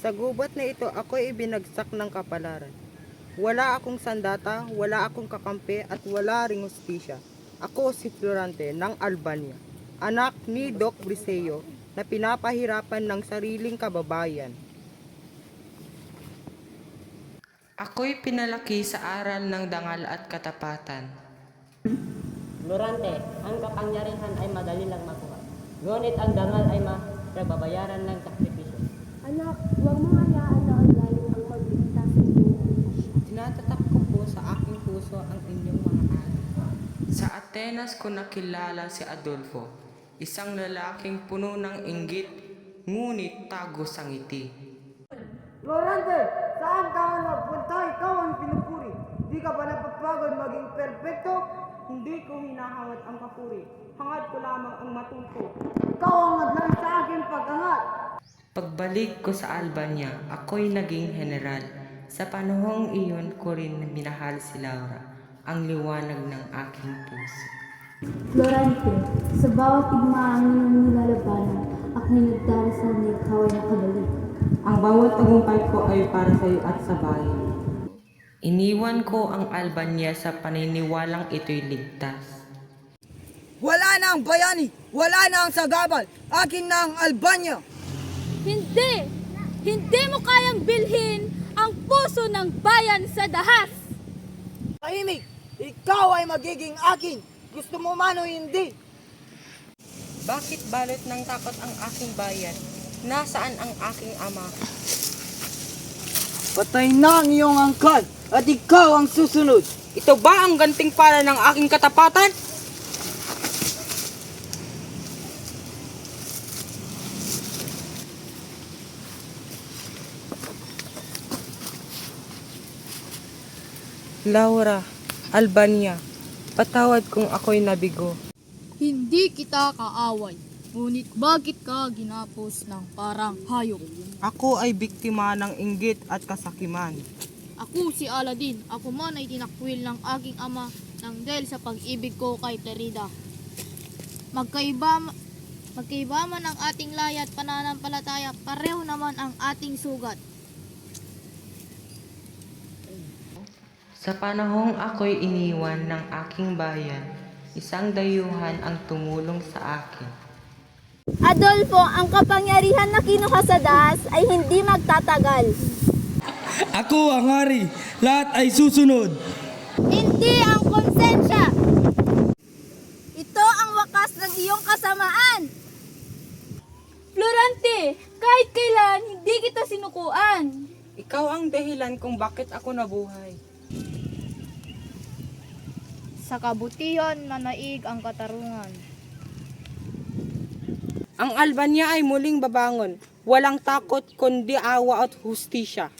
Sa gubat na ito ako'y ibinagsak ng kapalaran. Wala akong sandata, wala akong kakampi at wala ring hustisya. Ako si Florante ng Albania, anak ni Doc Briseo na pinapahirapan ng sariling kababayan. Ako'y pinalaki sa aral ng dangal at katapatan. Florante, ang kapangyarihan ay madali lang makuha. Ngunit ang dangal ay mababayaran ng sakripisyo. Anak, huwag mong hayaan na ang lalim ang magligtas ng iyong puso. Tinatatak ko po sa aking puso ang inyong mga aral. Sa Atenas ko nakilala si Adolfo, isang lalaking puno ng inggit, ngunit tagos ang ngiti. Florante, saan ka nagpunta? Ikaw ang pinupuri. Di ka ba napapagod maging perpekto? Hindi ko hinahangad ang papuri, hangad ko lamang ang matuto. Ikaw ang naglang sa aking pag-angat. Pagbalik ko sa Albania, ako'y naging general. Sa panahong iyon ko rin minahal si Laura, ang liwanag ng aking puso. Florante, sa bawat igmaang iyong nilalabanan, ako'y nagdarasal na ikaw ay nakabalik. Ang bawat tagumpay ko ay para sa iyo at sa bayan. Iniwan ko ang Albania sa paniniwalang ito'y ligtas. Wala na ang bayani, wala na ang sagabal. Akin na ang Albania. Hindi! Hindi mo kayang bilhin ang puso ng bayan sa dahas! Tahimik, ikaw ay magiging akin. Gusto mo man o hindi. Bakit balot ng takot ang aking bayan? Nasaan ang aking ama? Patay na ang iyong angkan at ikaw ang susunod. Ito ba ang gantimpala ng aking katapatan? Laura, Albania, patawad kung ako'y nabigo. Hindi kita kaaway, ngunit bakit ka ginapos ng parang hayop? Ako ay biktima ng inggit at kasakiman. Ako si Aladdin, ako man ay tinakwil ng aking ama ng dahil sa pag-ibig ko kay Clarida. Magkaiba man ang ating laya at pananampalataya, pareho naman ang ating sugat. Sa panahong ako'y iniwan ng aking bayan, isang dayuhan ang tumulong sa akin. Adolfo, ang kapangyarihan na kinuha sa dahas ay hindi magtatagal. Ako ang hari, lahat ay susunod. Hindi ang konsensya! Ito ang wakas ng iyong kasamaan! Florante, kahit kailan hindi kita sinukuan. Ikaw ang dahilan kung bakit ako nabuhay. Sa kabutihan nanaig ang katarungan. Ang Albania ay muling babangon. Walang takot kundi awa at hustisya.